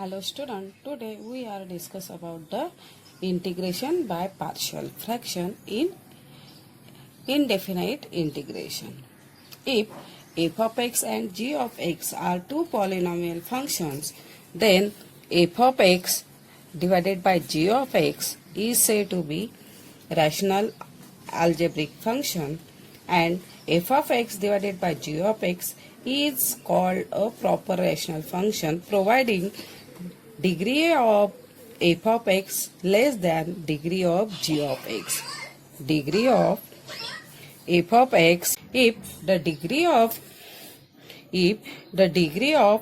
Hello student, today we are discuss about the integration by partial fraction in indefinite integration. If f of x and g of x are two polynomial functions, then f of x divided by g of x is said to be rational algebraic function, and f of x divided by g of x is called a proper rational function providing degree of f of x less than degree of g of x. Degree of f of x, if the degree of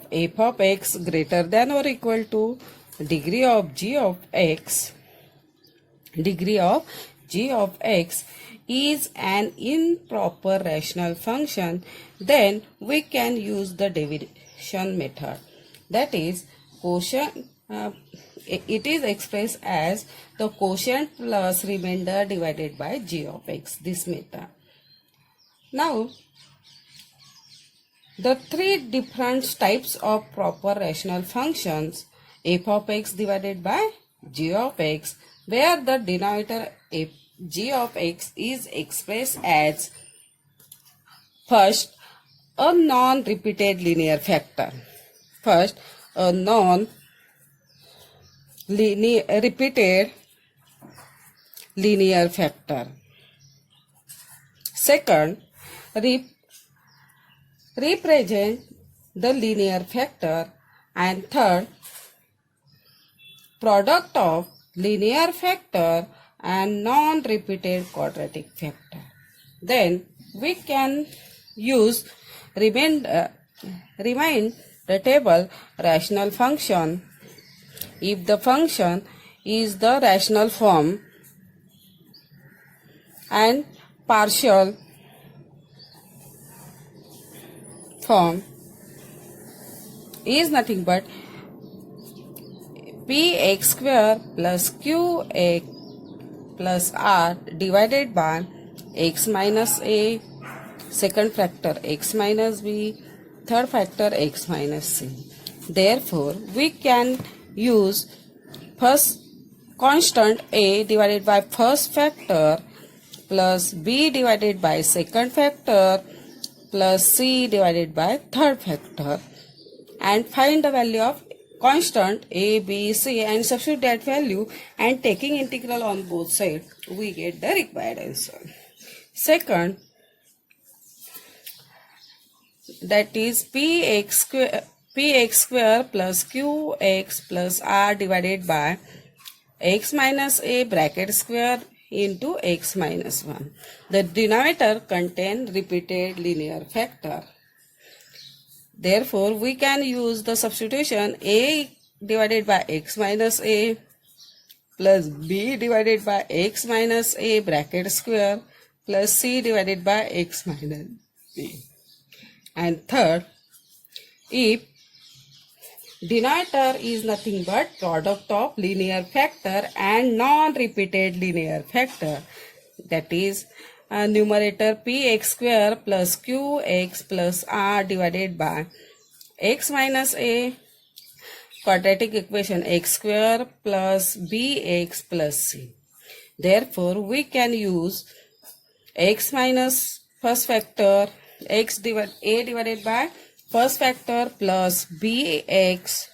f of x greater than or equal to degree of g of x is an improper rational function, then we can use the division method. That is, quotient. It is expressed as the quotient plus remainder divided by g of x. This method. Now, the three different types of proper rational functions: f of x divided by g of x, where the denominator g of x is expressed as first a non-repeated linear factor. First, a repeated linear factor. Second, represent the linear factor. And third, product of linear factor and non-repeated quadratic factor. Then we can remind the table rational function if the function is the rational form and partial form is nothing but px square plus qx plus r divided by x minus a, second factor x minus b, third factor x minus c. Therefore, we can use first constant a divided by first factor plus b divided by second factor plus c divided by third factor and find the value of constant a, b, c and substitute that value, and taking integral on both sides we get the required answer. Second, that is px square plus qx plus r divided by x minus a bracket square into x minus 1. The denominator contains repeated linear factor. Therefore, we can use the substitution a divided by x minus a plus b divided by x minus a bracket square plus c divided by x minus b. And third, if denominator is nothing but product of linear factor and non-repeated linear factor, that is numerator px square plus qx plus r divided by x minus a, quadratic equation x square plus bx plus c. Therefore, we can use x minus first factor a divided by first factor plus bx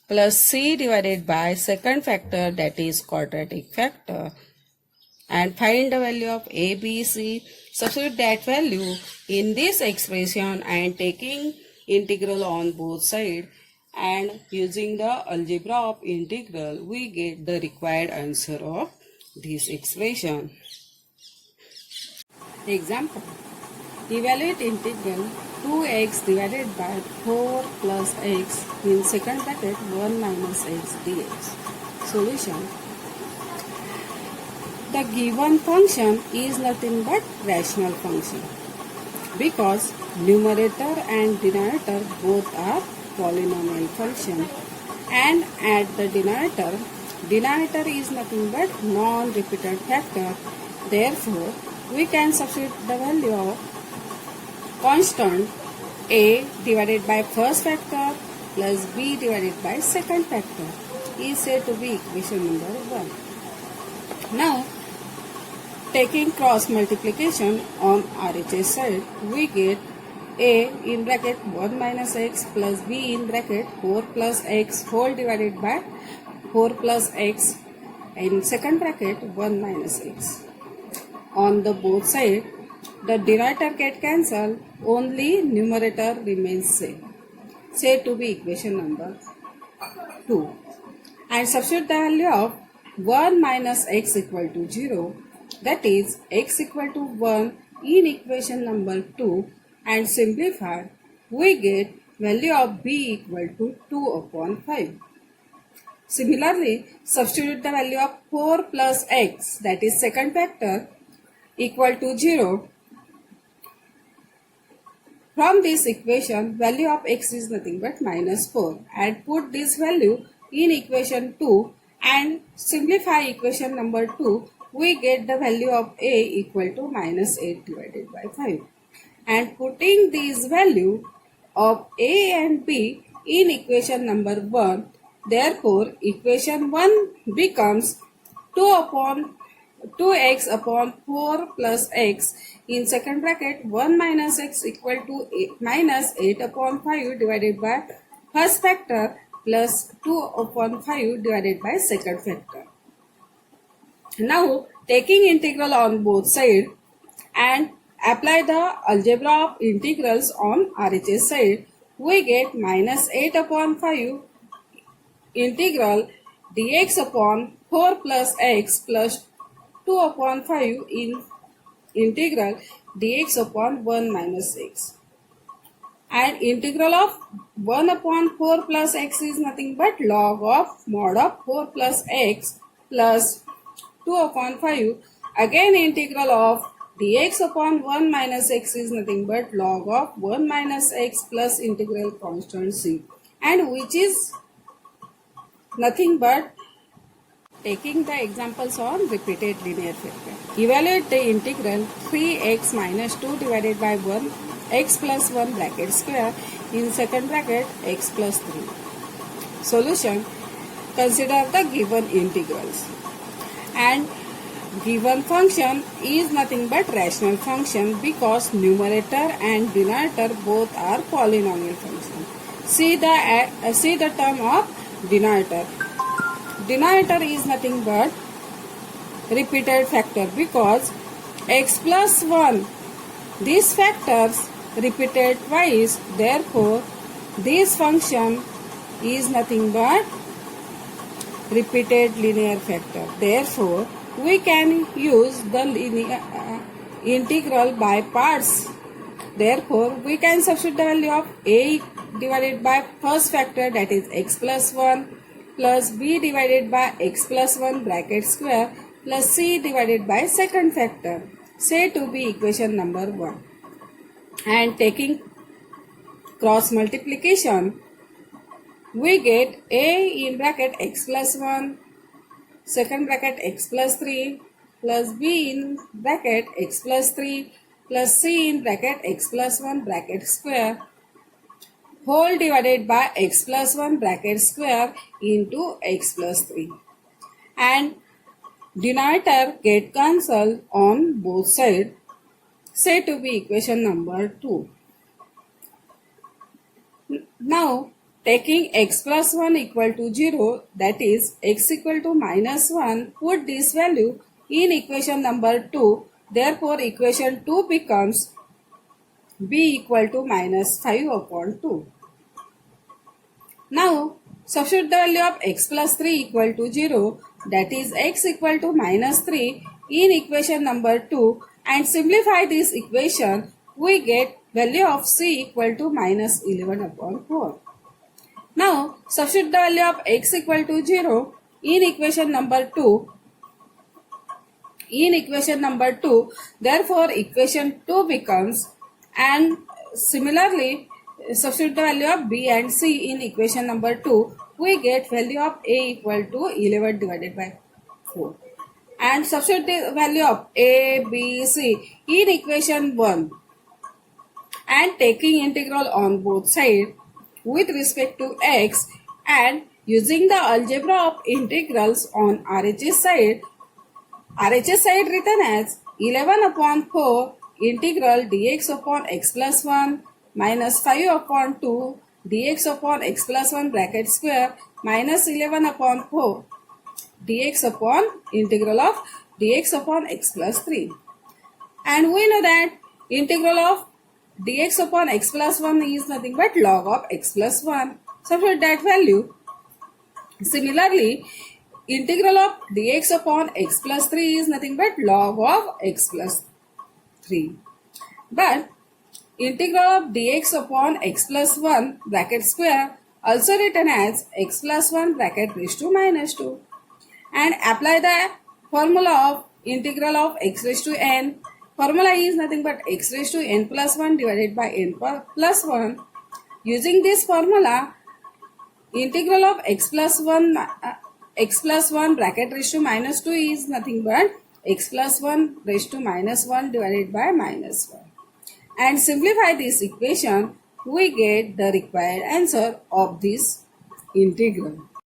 plus c divided by second factor, that is quadratic factor, and find the value of a, b, c. Substitute that value in this expression and taking integral on both sides and using the algebra of integral we get the required answer of this expression. Example: evaluate integral 2x divided by 4 plus x in second bracket 1 minus x dx. Solution: the given function is nothing but rational function because numerator and denominator both are polynomial function, and at the denominator is nothing but non-repeated factor. Therefore, we can substitute the value of constant a divided by first factor plus b divided by second factor is said to be equation number 1. Now, taking cross multiplication on RHS side, we get a in bracket 1 minus x plus b in bracket 4 plus x whole divided by 4 plus x in second bracket 1 minus x. On the both side, the denominator get cancelled, only numerator remains same. Said to be equation number 2. And substitute the value of 1 minus x equal to 0, that is x equal to 1 in equation number 2, and simplify, we get value of b equal to 2 upon 5. Similarly, substitute the value of 4 plus x, that is second factor, equal to 0. From this equation, value of x is nothing but minus 4, and put this value in equation 2 and simplify equation number 2, we get the value of a equal to minus 8 divided by 5. And putting this value of a and b in equation number 1, therefore equation 1 becomes 2x upon 4 plus x in second bracket 1 minus x equal to minus 8 upon 5 divided by first factor plus 2 upon 5 divided by second factor. Now, taking integral on both sides and apply the algebra of integrals on RHS side, we get minus 8 upon 5 integral dx upon 4 plus x plus 2 upon 5 in integral dx upon 1 minus x. And integral of 1 upon 4 plus x is nothing but log of mod of 4 plus x plus 2 upon 5. Again integral of dx upon 1 minus x is nothing but log of 1 minus x plus integral constant c, and which is nothing but taking the examples on repeated linear factor. Evaluate the integral 3x minus 2 divided by 1 x plus 1 bracket square in second bracket x plus 3. Solution. Consider the given integrals, and given function is nothing but rational function because numerator and denominator both are polynomial function. See the term of denominator. Denominator is nothing but repeated factor because x plus 1, these factors repeated twice, therefore this function is nothing but repeated linear factor. Therefore, we can use the linear integral by parts. Therefore, we can substitute the value of a divided by first factor, that is x plus 1 plus b divided by x plus 1 bracket square plus c divided by second factor, say to be equation number 1. And taking cross multiplication, we get a in bracket x plus 1 second bracket x plus 3 plus b in bracket x plus 3 plus c in bracket x plus 1 bracket square whole divided by x plus 1 bracket square into x plus 3. And denominator get cancelled on both sides, say to be equation number 2. Now, taking x plus 1 equal to 0, that is x equal to minus 1, put this value in equation number 2. Therefore, equation 2 becomes b equal to minus 5 upon 2. Now, substitute the value of x plus 3 equal to 0, that is x equal to minus 3 in equation number 2, and simplify this equation, we get value of c equal to minus 11 upon 4. Now, substitute the value of x equal to 0 in equation number 2. Therefore, equation 2 becomes, and similarly, substitute the value of b and c in equation number 2, we get value of a equal to 11 divided by 4. And substitute the value of a, b, c in equation 1. And taking integral on both sides, with respect to x, and using the algebra of integrals on RHS side written as 11 upon 4 integral dx upon x plus 1 minus 5 upon 2 dx upon x plus 1 bracket square minus 11 upon 4 dx upon integral of dx upon x plus 3. And we know that integral of dx upon x plus 1 is nothing but log of x plus 1. Substitute that value. Similarly, integral of dx upon x plus 3 is nothing but log of x plus 3. But integral of dx upon x plus 1 bracket square also written as x plus 1 bracket raised to minus 2. And apply the formula of integral of x raised to n. Formula is nothing but x raised to n plus 1 divided by n plus 1. Using this formula, integral of x plus 1 bracket raised to minus 2 is nothing but x plus 1 raised to minus 1 divided by minus 1. And simplify this equation, we get the required answer of this integral.